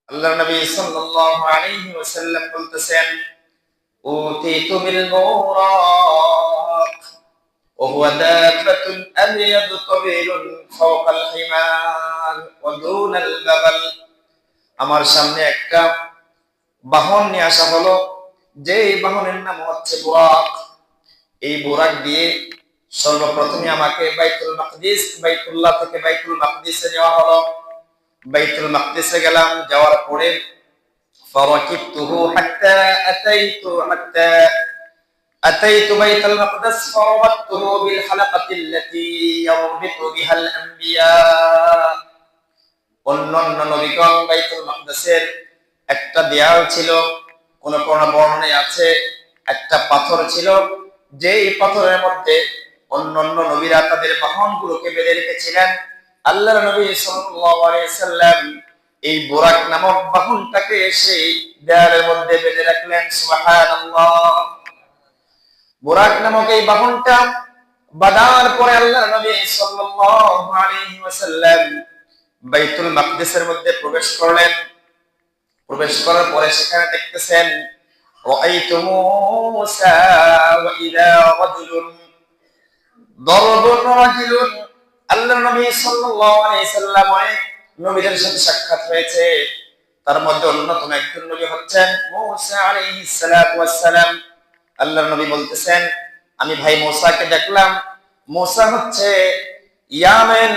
আল্লাহ নবী সাল্লাল্লাহু আলাইহি ওয়াসাল্লাম বলতেছেন, উতিতু বিল বুরাক ওয়া হুয়া দাব্বাতুন আbyad তাবিলুন ফাওকাল হিমার ওয়া দুনাল বাগাল। আমার সামনে একটা বাহন নিয়ে আসা হলো, যে বাহনের নাম হচ্ছে বুরাক। এই বুরাক দিয়ে সর্বপ্রথমে আমাকে বাইতুল্লাহ থেকে বাইতুল মাকদিসে নেওয়া হলো। বাইতুল মাকদিসে গেলাম, যাওয়ার পরে فركبته حتى أتيت بيت المقدس فربطته بالحلقة التي يربط بها الأنبياء। অন্যান্য নবীগণ বাইতুল মাকদিসের একটা দেয়াল ছিল, কোন কোন বর্ণনায় আছে একটা পাথর ছিল, যেই পাথরের মধ্যে অন্যান্য নবীরা তাদের বাহনগুলোকে বেঁধে রেখেছিলেন। আল্লাহর নবী সাল্লাল্লাহু আলাইহি সাল্লাম এই বুরাক নামক বাহনটাকে সেই দেয়ালের মধ্যে বেঁধে রাখলেন। সুবহানাল্লাহ। বুরাক নামক এই বাহনটা বাঁধার পরে আল্লাহর নবী সাল্লাল্লাহু আলাইহি ওয়াসাল্লাম বাইতুল মাকদিসের মধ্যে প্রবেশ করলেন। প্রবেশ করার পরে সেখানে দেখতেছেন, রাআইতু মূসা ওয়া ইযা রাজুলুন দারাবুন রাজুলুন। আল্লাহর নবী সাল্লাল্লাহু আলাইহি সাল্লাম নবীদের সাথে সাক্ষাৎ হয়েছে। তার মধ্যে অন্যতম একজন নবী হচ্ছেন মূসা আলাইহিস সালাতু ওয়াস সালাম। আল্লাহর নবী বলতেছেন, আমি ভাই মূসাকে দেখলাম। মূসা হচ্ছে ইয়ামেন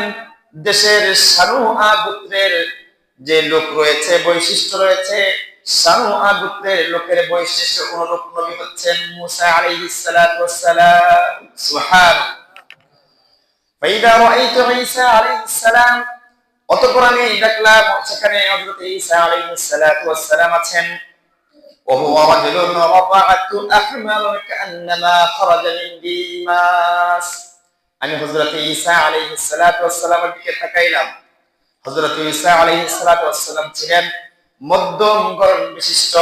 দেশের সানুআ গোত্রের যে লোক রয়েছে, বৈশিষ্ট্য রয়েছে, সানুআ গোত্রের লোকের বৈশিষ্ট্য অনুরূপ নবী হচ্ছেন মূসা আলাইহিস সালাতু ওয়াস সালাম। সুবহানাল্লাহ। ফাইদা রাআইতু ঈসা আলাইহিস সালাম, অতঃপর আমি দেখলাম সেখানে হযরত ঈসা আলাইহিস সালাতু ওয়াস সালাম আছেন। ওয়া হুয়া রাজুলুন রাফা'তু আহমার কান্নামা খারাজা মিন দিমাস। আমি হযরত ঈসা আলাইহিস সালাতু ওয়াস সালামের দিকে তাকাইলাম। হযরত ঈসা আলাইহিস সালাতু ওয়াস সালাম ছিলেন মধ্যম গড়ন বিশিষ্ট,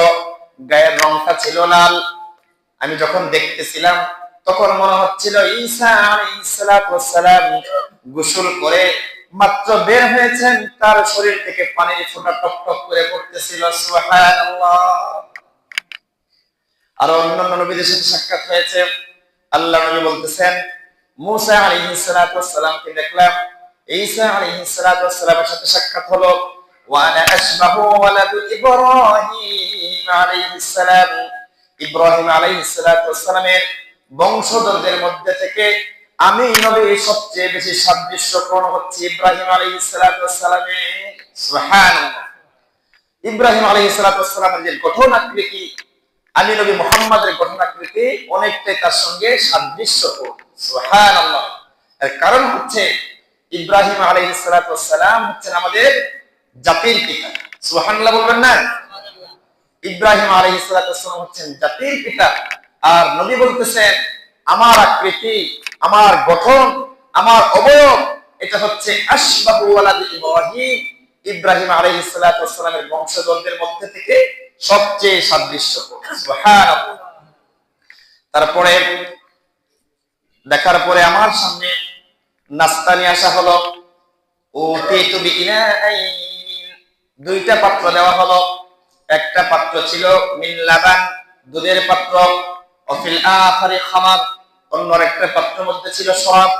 গায়ের রংটা ছিল লাল। আমি যখন দেখতেছিলাম তখন মনে হচ্ছিল ঈসা আলাইহিস সালাতু ওয়াস সালাম গোসল করে মাত্র বের হয়েছেন, তার শরীর থেকে পানির ফোঁটা টপ টপ করে পড়তেছিল। সুবহানাল্লাহ। আর অন্যান্য নবীদের সাথে সাক্ষাৎ হয়েছে। আল্লাহ নবী বলতেছেন, মূসা আলাইহিস সালাতু ওয়াস সালামকে দেখলাম, ঈসা আলাইহিস সালাতু ওয়াস সালামের সাথে সাক্ষাৎ হলো। ওয়া আনা আশবাহু ওয়ালাদু ইব্রাহিম আলাইহিস সালাম। ইব্রাহিম আলাইহিস সালাতু ওয়াস সালামের বংশধরদের মধ্যে থেকে আমি নবীর সবচেয়ে বেশি সাদৃশ্যপূর্ণ হচ্ছে ইব্রাহিম আলাইহিস সালাতু ওয়াস সালামের। সুবহানাল্লাহ। ইব্রাহিম আলাইহিস সালাতু ওয়াস সালামের যে গঠন আকৃতি, আমি নবী মুহাম্মদের গঠন আকৃতি অনেকটাই তার সঙ্গে সাদৃশ্যপূর্ণ। সুবহানাল্লাহ। এর কারণ হচ্ছে ইব্রাহিম আলাইহিস সালাতু ওয়াস সালাম হচ্ছেন আমাদের জাতির পিতা। সুবহানাল্লাহ বলবেন না? ইব্রাহিম আলাইহিস সালাতু ওয়াস সালাম হচ্ছেন জাতির পিতা। আর নবী বলতেছেন, আমার আকৃতি, আমার গঠন, আমার অবয়ব, এটা হচ্ছে আশবাহু ওয়ালাদ ইব্রাহিম, ইব্রাহিম আলাইহিস সালাতু ওয়াস সালামের বংশধরদের মধ্যে থেকে সবচেয়ে সাদৃশ্যপূর্ণ। সুবহানাল্লাহ। তারপরে দেখার পরে আমার সামনে নাস্তা নিয়ে আসা হলো। উতিতু বিইনাইন, দুইটা পাত্র দেওয়া হলো। একটা পাত্র ছিল মিন লাবান, দুধের পাত্র, অফিল আখারি খামার, অন্য একটা পাত্রের মধ্যে ছিল শরাব।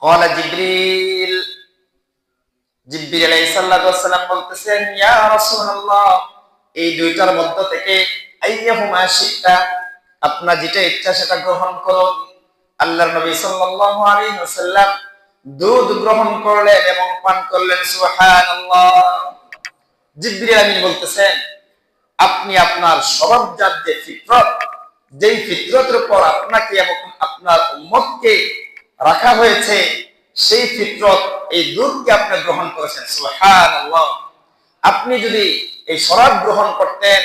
ক্বালা জিবরিল, জিবরিল আলাইহিস সালাতু ওয়াস সালাম বলতেছেন, ইয়া রাসূলুল্লাহ, এই দুইটার মধ্য থেকে আইয়াহুমা শিতা, আপনার যেটা ইচ্ছা সেটা গ্রহণ করুন। আল্লাহর নবী সাল্লাল্লাহু আলাইহি ওয়াসাল্লাম দুধ গ্রহণ করলেন এবং পান করলেন। সুবহানাল্লাহ। জিবরিল আমিন বলতেছেন, আপনি আপনার স্বভাবজাত যে ফিতরত, যেই ফিতরতের উপর আপনাকে এবং আপনার উম্মতকে রাখা হয়েছে, সেই ফিতরত, এই দুধকে আপনি গ্রহণ করেছেন। সুবহানাল্লাহ। আপনি যদি এই শরাব গ্রহণ করতেন,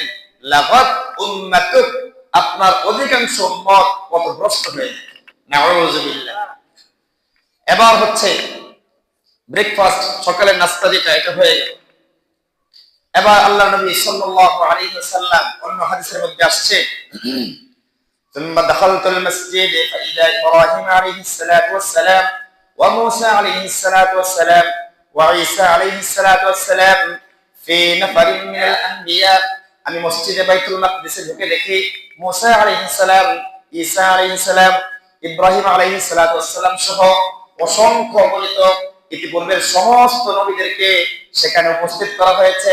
লাগাত উম্মাতুক, আপনার অধিকাংশ উম্মত পথভ্রষ্ট হয়ে যেত। নাউযুবিল্লাহ। এবার হচ্ছে ব্রেকফাস্ট, সকালের নাস্তা যেটা, এটা হয়ে গেল। এবার আল্লাহ নবী সাল্লাল্লাহু আলাইহি ওয়াসাল্লাম অন্য হাদিসের মধ্যে আসছে, ثم دخلت المسجد فإذا إبراهيم عليه الصلاة والسلام وموسى عليه الصلاة والسلام وعيسى عليه الصلاة والسلام ফি নাফারিন মিনাল আনবিয়া, আমি মসজিদে বাইতুল মাকদিসে ঢুকে দেখি মুসা আলাইহিস সালাম, ঈসা আলাইহিস সালাম, ইব্রাহিম আলাইহিস সালাতু ওয়াস সালাম সহ অসংখ্য অগণিত ইতিপূর্বের সমস্ত নবীদেরকে সেখানে উপস্থিত করা হয়েছে।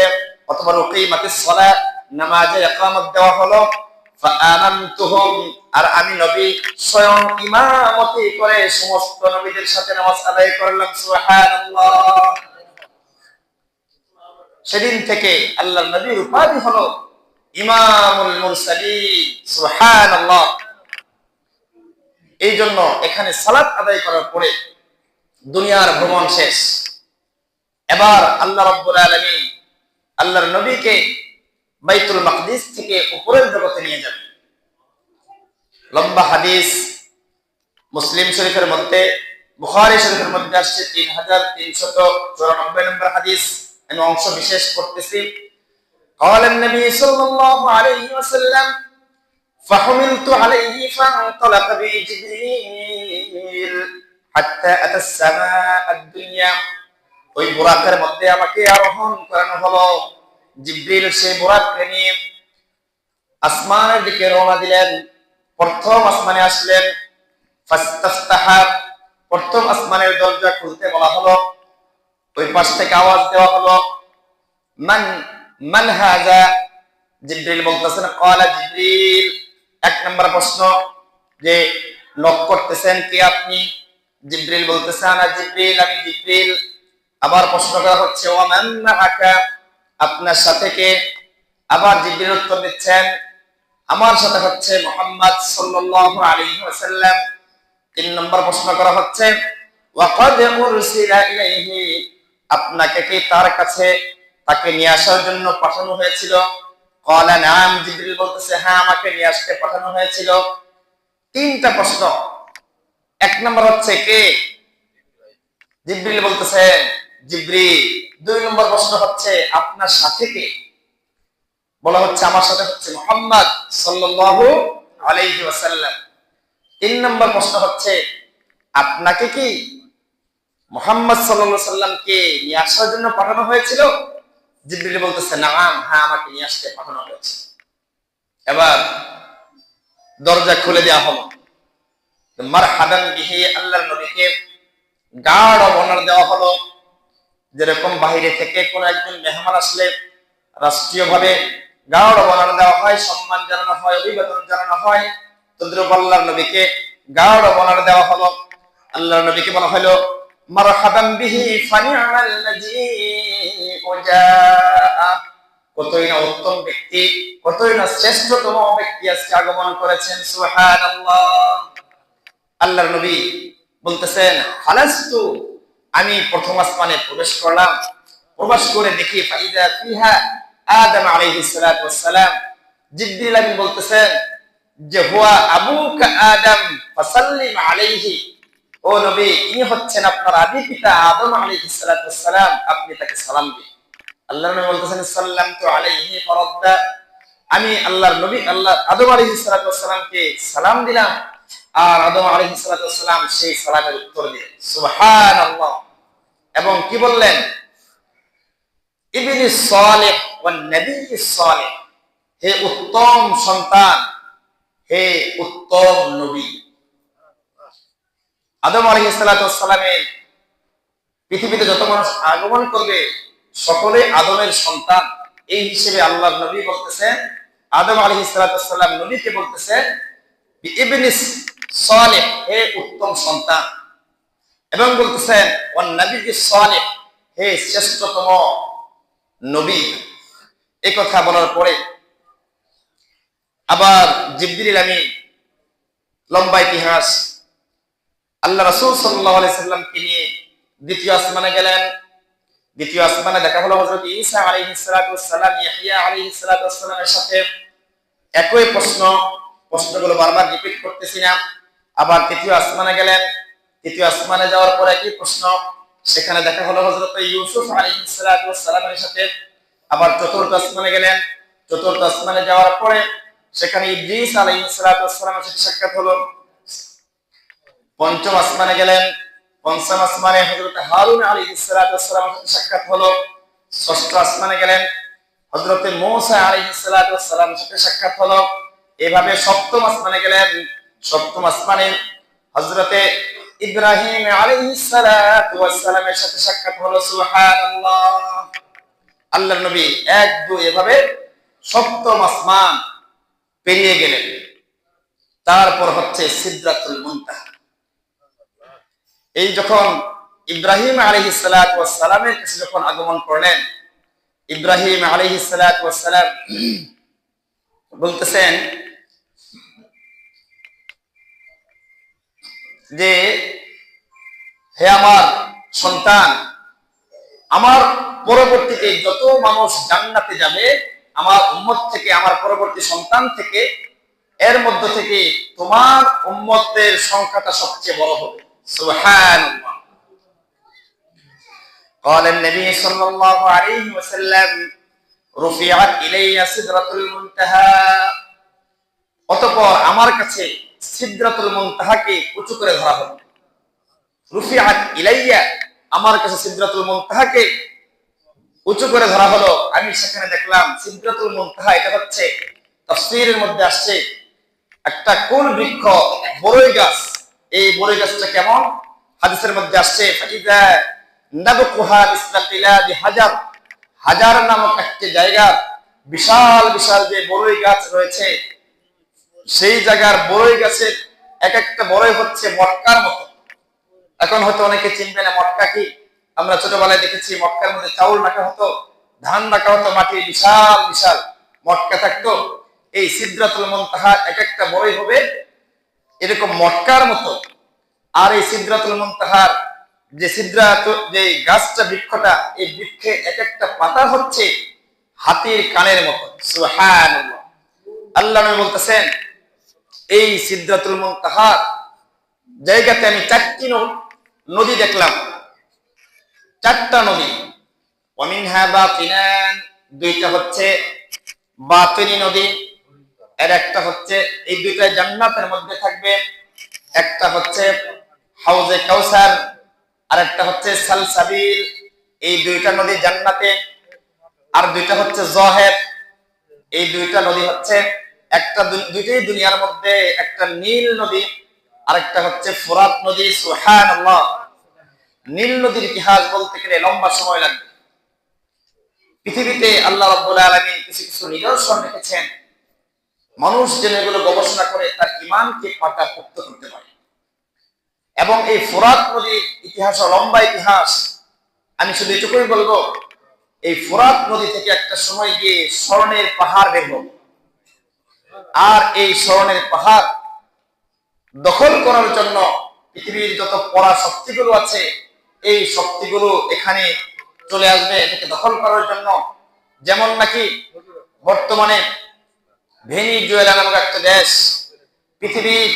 অথবা উকিমাতিস সালাত, নামাজে ইকামত দেওয়া হলো। ফাআমানতুহুম, আর আমি নবী স্বয়ং ইমামতি করে সমস্ত নবীদের সাথে নামাজ আদায় করলাম। সুবহানাল্লাহ। সেদিন থেকে আল্লাহর নবীর উপাধি হলো ইমামুল মুরসালিন। সুবহানাল্লাহ। এই জন্য এখানে সালাত আদায় করার পরে দুনিয়ার ভ্রমণ শেষ। এবার আল্লাহ রাব্বুল আলামিন আল্লাহর নবীকে বাইতুল মাকদিস থেকে উপরের জগতে নিয়ে যাবেন। লম্বা হাদিস, মুসলিম শরীফের মধ্যে, বুখারী শরীফের মধ্যে আসছে 3394 নম্বর হাদিস। আমি অংশ বিশেষ করতেছি। قال النبي صلى الله عليه وسلم فحملت عليه فانطلق بي جبريل حتى أتى السماء الدنيا। ওই বুরাকের মধ্যে আমাকে আরোহণ করানো হলো। জিবরিল সেই বুরাককে নিয়ে আসমানের দিকে রওনা দিলেন। প্রথম আসমানে আসলেন। ফাস্তাফতাহা, প্রথম আসমানের দরজা খুলতে বলা হলো। ওই পাশ থেকে আওয়াজ দেওয়া হলো, মান মান হাযা। জিবরিল বলতেছেন ক্বালা জিবরিল। এক নম্বর প্রশ্ন যে নক করতেছেন কে আপনি? জিবরিল বলতেছে আনা জিবরিল, আমি জিবরিল। আবার প্রশ্ন করা হচ্ছে ওয়া মান মাআকা, আপনার সাথে কে? আবার জিবরিল উত্তর দিচ্ছেন আমার সাথে হচ্ছে মুহাম্মদ সাল্লাল্লাহু আলাইহি ওয়াসাল্লাম। তিন নম্বর প্রশ্ন করা হচ্ছে ওয়া ক্বাদ উরসিলা ইলাইহি, আপনাকে কি তার কাছে তাকে নিয়ে আসার জন্য পাঠানো হয়েছিল? ক্বালা নাম, জিবরিল বলতেছে হ্যাঁ, আমাকে নিয়ে আসতে পাঠানো হয়েছিল। তিনটা প্রশ্ন। এক নম্বর হচ্ছে কে? জিবরিল বলতেছে জিবরিল। দুই নম্বর প্রশ্ন হচ্ছে আপনার সাথে কে? বলা হচ্ছে আমার সাথে হচ্ছে মুহাম্মদ সাল্লাল্লাহু আলাইহি ওয়াসাল্লাম। তিন নম্বর প্রশ্ন হচ্ছে আপনাকে কি মুহাম্মদ সাল্লাল্লাহু আলাইহি ওয়াসাল্লামকে নিয়ে আসার জন্য পাঠানো হয়েছিল? জিবরিল বলতেছে নাম, হ্যাঁ, আমাকে নিয়ে আসতে পাঠানো হয়েছে। এবার দরজা খুলে দেওয়া হলো। মারহাবান বিহি, আল্লাহর নবীকে গাঢ় বর্ণনা দেওয়া হলো। যেরকম বাহিরে থেকে কোন একজন মেহমান আসলে রাষ্ট্রীয়ভাবে গাঢ় বর্ণনা দেওয়া হয়, সম্মান জানানো হয়, অভিবাদন জানানো হয়, তদ্রুপ আল্লাহর নবীকে গাঢ় বর্ণনা দেওয়া হলো। আল্লাহর নবীকে বলা হলো মারহাবান বিহি ফানি'মাল মাজিউ জাআ, কতই না উত্তম ব্যক্তি, কতই না শ্রেষ্ঠতম ব্যক্তি আজকে আগমন করেছেন। সুবহানাল্লাহ। আল্লাহর নবী বলতেছেন হালাস্তু, আমি প্রথম আসমানে প্রবেশ করলাম। প্রবেশ করে দেখি ফাইদা ফিহা আদম আলাইহিস সালাতু ওয়াস সালাম। জিবরিল আমিন বলতেছেন যে হুয়া আবুকা আদম ফাসাল্লিম আলাইহি, ও নবী ইনি হচ্ছেন আপনার আদি পিতা আদম আলাইহিস সালাতু ওয়াস সালাম, আপনি তাকে সালাম দিন। আল্লাহর নবী বলতেছেন সাল্লামতু আলাইহি ফারাদ্দা, আমি আল্লাহর নবী আল্লাহ আদম আলাইহিস সালাতু ওয়াস সালামকে সালাম দিলাম, আর আদম আলাইহিস সালাতু ওয়াস সালাম সেই সালামের উত্তর দিলেন। সুবহানাল্লাহ। এবং কি বললেন? ইবনে সালেহ ওয়া নবী সালেহ, হে উত্তম সন্তান, হে উত্তম নবী। আদম আলাইহিস সালাতু ওয়াস সালামের পৃথিবীতে যত মানুষ আগমন করবে সকলে আদমের সন্তান। এই হিসেবে আল্লাহর নবী বলতেছেন, আদম আলাইহিস সালাতু ওয়াস সালাম নবীকে বলতেছেন ইবনে সালেহ, হে উত্তম সন্তান। এবং বলতেছেন ওয়া নবী সালেহ, হে শ্রেষ্ঠতম নবী। এই কথা বলার পরে আবার জিবরিল আমিন লম্বা ইতিহাস, আল্লাহ রাসূল সাল্লাল্লাহু আলাইহি সাল্লামকে নিয়ে দ্বিতীয় আসমানে গেলেন। দ্বিতীয় আসমানে দেখা হলো হযরত ঈসা আলাইহিস সালাতু ওয়াস সালাম ইয়াহইয়া আলাইহিস সালাতু ওয়াস সালামের সাথে। একই প্রশ্নগুলো বারবার রিপিট করতেছি না। আবার তৃতীয় আসমানে গেলেন। তৃতীয় আসমানে যাওয়ার পরে একই প্রশ্ন। সেখানে দেখা হলো হযরত ইউসুফ আলাইহিস সালাতু ওয়াস সালামের সাথে। আবার চতুর্থ আসমানে গেলেন। চতুর্থ আসমানে যাওয়ার পরে সেখানে ইদ্রিস আলাইহিস সালাতু ওয়াস সালামের সাথে সাক্ষাৎ হলো। পঞ্চম আসমানে গেলেন। পঞ্চম আসমানে হযরত হারুন আলাইহিস সালাতু ওয়াস সালামের সাথে সাক্ষাৎ হলো। ষষ্ঠ আসমানে গেলেন, হযরতে মূসা আলাইহিস সালাতু ওয়াস সালাম সাথে সাক্ষাৎ হলো। এভাবে সপ্তম আসমানে গেলেন, সপ্তম আসমানে হযরতে ইব্রাহিম আলাইহিস সালাতু ওয়াস সালামের সাথে সাক্ষাৎ হলো। সুবহানাল্লাহ। আল্লাহর নবী 1 2 এভাবে সপ্তম আসমান পেরিয়ে গেলেন। তারপর হচ্ছে সিদরাতুল মুনতাহা। এই যখন ইব্রাহিম আলাইহিস সালাতু ওয়াস সালামের কাছে যখন আগমন করলেন, ইব্রাহিম আলাইহিস সালাতু ওয়াস সালাম বলতেছেন যে, হে আমার সন্তান, আমার পরবর্তীতে যত মানুষ জান্নাতে যাবে আমার উম্মত থেকে, আমার পরবর্তী সন্তান থেকে, এর মধ্য থেকে তোমার উম্মতের সংখ্যাটা সবচেয়ে বড় হবে। সুবহানাল্লাহ। قال النبي صلى الله عليه وسلم رفعت إلي سدرة المنتهى। অতঃপর আমার কাছে সিদরাতুল মুনতাহাকে উঁচু করে ধরা হলো। রুফিআত ইলাইয়া, আমার কাছে সিদরাতুল মুনতাহাকে উঁচু করে ধরা হলো। আমি সেখানে দেখলাম সিদরাতুল মুনতাহা, এটা হচ্ছে তাফসীরের মধ্যে আসছে একটা কোন বৃক্ষ, বড়ই গাছ। এই বড়ই গাছটা কেমন? হাদিসের মধ্যে আসছে ফাইদা নাবকুহা ইসলাকিলাদি হাজার, হাজার নামক একটি জায়গা, বিশাল বিশাল যে বড়ই গাছ রয়েছে, সেই জায়গার বড়ই গাছের এক একটা বড়ই হচ্ছে মটকার মতো। এখন হয়তো অনেকে চিনবে না মটকা কি। আমরা ছোটবেলায় দেখেছি মটকার মধ্যে চাউল রাখা হতো, ধান রাখা হতো, মাটির বিশাল বিশাল মটকা থাকতো। এই সিদরাতুল মুনতাহা এক একটা বড়ই হবে এরকম মটকার মতো। আর এই সিদরাতুল মুনতাহার যে যে গাছটা, বৃক্ষটা, এই বৃক্ষে এক একটা পাতা হচ্ছে হাতির কানের মতো। সুবহানাল্লাহ। আল্লাহ নবী বলতেছেন, এই সিদরাতুল মুনতাহার জায়গাতে আমি 4টি নদী দেখলাম, 4টা নদী। ওয়ামিনহা বাতিনান, 2টা হচ্ছে বাতিনি নদী, এর একটা হচ্ছে, এই 2টা জান্নাতের মধ্যে থাকবে। একটা হচ্ছে হাউজে কাউসার, আর একটা হচ্ছে সালসাবিল। এই 2টা নদী জান্নাতে। আর 2টা হচ্ছে জহের। এই 2টা নদী হচ্ছে, একটা দুইটাই দুনিয়ার মধ্যে, একটা নীল নদী আর একটা হচ্ছে ফুরাত নদী। সুবহানাল্লাহ। নীল নদীর ইতিহাস বলতে গেলে লম্বা সময় লাগবে। পৃথিবীতে আল্লাহ রাব্বুল আলামিন কিছু কিছু নিদর্শন রেখেছেন, মানুষ যেন এগুলো গবেষণা করে তার ঈমানকে পাকাপোক্ত করতে পারে। এবং এই ফুরাত নদীর ইতিহাস লম্বা ইতিহাস। আমি শুধু এটুকুই বলবো, এই ফুরাত নদী থেকে একটা সময় গিয়ে স্বর্ণের পাহাড় বের হবে। আর এই স্বর্ণের পাহাড় দখল করার জন্য পৃথিবীর যত পরা শক্তিগুলো আছে, এই শক্তিগুলো এখানে চলে আসবে এটাকে দখল করার জন্য। যেমন নাকি বর্তমানে ভেনিজুয়েলা নামক একটা দেশ, পৃথিবীর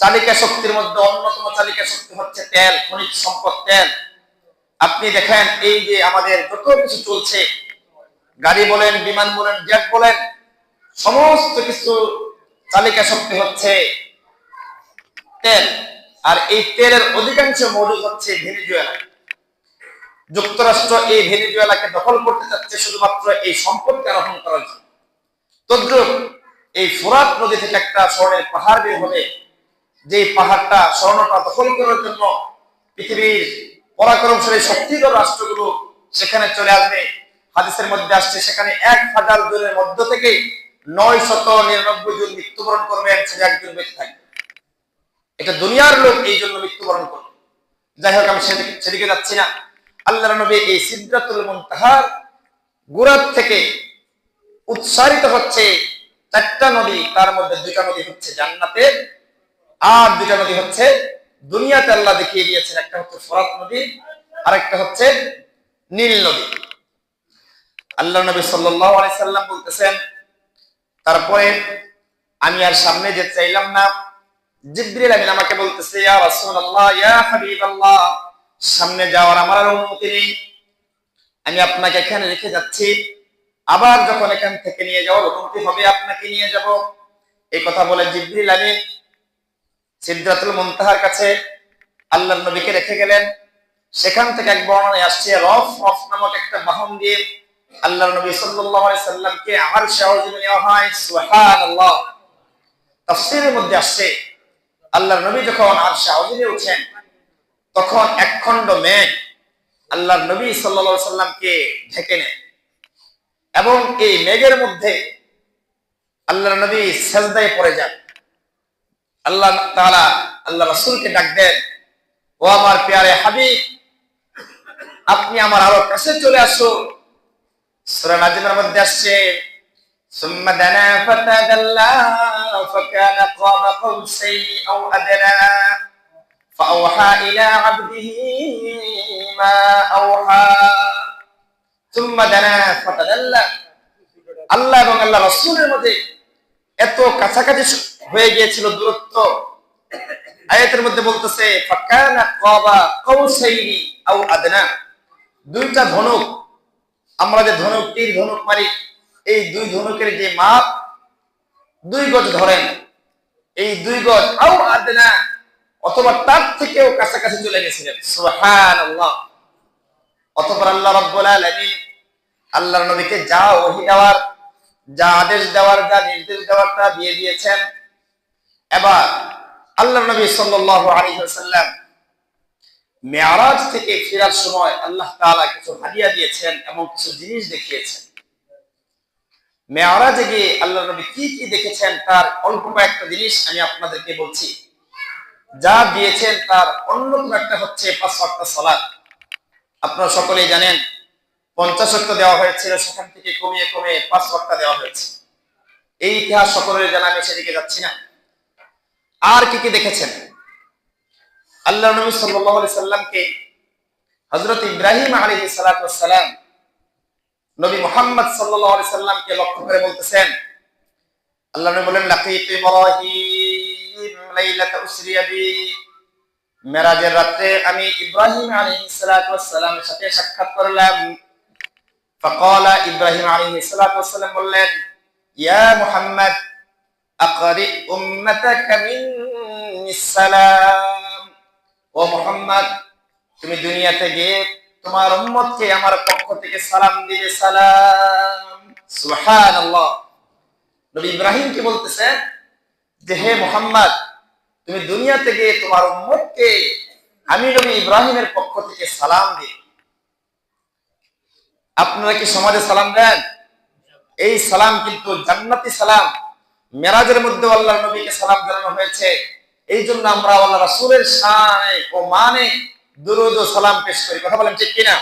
চালিকা শক্তির মধ্যে অন্যতম চালিকা শক্তি হচ্ছে তেল, খনিজ সম্পদ তেল। আপনি দেখেন এই যে আমাদের যত কিছু চলছে, গাড়ি বলেন, বিমান বলেন, জেট বলেন, সমস্ত কিছু চালিকা শক্তি হচ্ছে তেল। আর এই তেলের অধিকাংশ মজুদ হচ্ছে ভেনিজুয়েলা। যুক্তরাষ্ট্র এই ভেনিজুয়েলাকে দখল করতে চাচ্ছে শুধুমাত্র এই সম্পদকে আরোহণ করার জন্য। তদ্রুপ এই ফুরাত নদী থেকে একটা স্বর্ণের পাহাড় বের হবে, যে পাহাড়টা, স্বর্ণটা দখল করার জন্য পৃথিবীর পরাক্রমশালী শক্তিধর রাষ্ট্রগুলো সেখানে চলে আসবে। হাদিসের মধ্যে আসছে সেখানে 1000 জনের মধ্য থেকে 999 জন মৃত্যুবরণ করবেন, সে একজন ব্যক্তি থাকবে। এটা দুনিয়ার লোক এই জন্য মৃত্যুবরণ করবে। যাই হোক, আমি সেদিকে যাচ্ছি না। আল্লাহর নবী এই সিদরাতুল মুনতাহার গোড়ার থেকে উৎসারিত হচ্ছে 4টা নদী, তার মধ্যে 2টা নদী হচ্ছে জান্নাতে, আর 2টা নদী হচ্ছে দুনিয়াতে আল্লাহ দেখিয়ে দিয়েছেন। একটা হচ্ছে ফরাত নদী আর একটা হচ্ছে নীল নদী। আল্লাহ নবী সাল্লাল্লাহু আলাইহি সাল্লাম বলতেছেন, তারপরে আমি আর সামনে যেতে চাইলাম না। জিবরিল আমিন আমাকে বলতেছে, ইয়া রাসূলুল্লাহ, ইয়া হাবিবাল্লাহ, সামনে যাওয়ার আমার অনুমতি নেই, আমি আপনাকে এখানে রেখে যাচ্ছি। আবার যখন এখান থেকে নিয়ে যাওয়ার অনুমতি হবে আপনাকে নিয়ে যাব। এই কথা বলে জিবরিল আমিন সিদরাতুল মুনতাহার কাছে আল্লাহর নবীকে রেখে গেলেন। সেখান থেকে এক বর্ণনায় আসছে রফ রফ নামক একটা বাহন দিয়ে আল্লাহর নবী সাল্লাল্লাহু আলাইহি সাল্লামকে আরশে আযিমে নেওয়া হয়। সুবহানাল্লাহ। তাফসীরের মধ্যে আসছে আল্লাহর নবী যখন আরশে আযিমে ওঠেন তখন এক খণ্ড মেঘ আল্লাহর নবী সাল্লাল্লাহু আলাইহি সাল্লামকে ঢেকে নেয় এবং এই মেঘের মধ্যে আল্লাহর নবী সিজদায় পড়ে যান। আল্লাহ তাআলা আল্লাহ রাসূলকে ডাক দেন, ও আমার প্যারে হাবিব, আপনি আমার আরো কাছে চলে আসুন। সূরা নাজমের মধ্যে আসছে সুম্মা দানা ফাতাদাল্লা ফাকানা কাবা কাউসাইনি আও আদনা ফাআওহা ইলা আবদিহি মা আওহা। সুম্মা দানা ফাতাদাল্লা, আল্লাহ এবং আল্লাহ রাসূলের মধ্যে এত কাছাকাছি হয়ে গিয়েছিল দূরত্ব। আয়াতের মধ্যে বলতেছে ফাকানা কাবা কাউসাইনি আও আদনা, দুইটা ধনুক, আমরা যে ধনুক তীর ধনুক মারি, এই দুই ধনুকের যে মাপ 2 গজ ধরেন, এই 2 গজ আও আদনা অথবা তার থেকেও কাছাকাছি চলে গেছিলেন। সুবহানাল্লাহ। অতঃপর আল্লাহ রাব্বুল আলামিন আল্লাহর নবীকে যা ওহী দেওয়ার, যা আদেশ দেওয়ার, যা নির্দেশ দেওয়ার তা দিয়ে দিয়েছেন। এবার আল্লাহর নবী সাল্লাল্লাহু আলাইহি ওয়াসাল্লাম মেরাজ থেকে ফেরার সময় আল্লাহ তাআলা কিছু হাদিয়া দিয়েছেন এবং কিছু জিনিস দেখিয়েছেন। মেরাজে গিয়ে আল্লাহর নবী কি কি দেখেছেন তার অল্প কয়েকটা জিনিস আমি আপনাদেরকে বলছি। যা দিয়েছেন তার অন্যতম একটা হচ্ছে 5 ওয়াক্ত সালাত। আপনারা সকলেই জানেন 50 ওয়াক্ত দেওয়া হয়েছিল, সেখান থেকে কমিয়ে কমিয়ে 5 ওয়াক্ত দেওয়া হয়েছে। এই ইতিহাস সকলের জানা, আমি সেদিকে যাচ্ছি না। আর কি কি দেখেছেন? আল্লাহ নবী সাল্লাল্লাহু আলাইহি সাল্লামকে হযরত ইব্রাহিম আলাইহিস সালাতু ওয়াস সালাম নবী মুহাম্মদ সাল্লাল্লাহু আলাইহি সাল্লামকে লক্ষ্য করে বলতেছেন, আল্লাহ নবী বলেন লাকিতু ইব্রাহিম লাইলাতা উসরিয়া বি, মেরাজের রাতে আমি ইব্রাহিম আলাইহিস সালাতু ওয়াস সালামের সাথে সাক্ষাৎ করলাম। ফাকালা, ইব্রাহিম আলাইহিস সালাতু ওয়াস সালাম বললেন, ইয়া মুহাম্মদ আকরি উম্মাতাকা মিন্নিস সালাম, ও মুহাম্মদ তুমি দুনিয়াতে গিয়ে তোমার উম্মতকে আমার পক্ষ থেকে সালাম দিবে। সালাম। সুবহানাল্লাহ। নবী ইব্রাহিম কি বলতেছেন যে হে মুহাম্মদ, তুমি দুনিয়াতে গিয়ে তোমার উম্মতকে আমি নবী ইব্রাহিমের পক্ষ থেকে সালাম দিই। আপনারা কি সমাজে সালাম দেন? এই সালাম কিন্তু জান্নাতি সালাম। মেরাজের মধ্যে আল্লাহর নবীকে সালাম জানানো হয়েছে, এই জন্য আমরা আল্লাহ রাসূলের শানে ও মানে দুরূদ ও সালাম পেশ করি। কথা বলেন ঠিক কিনা?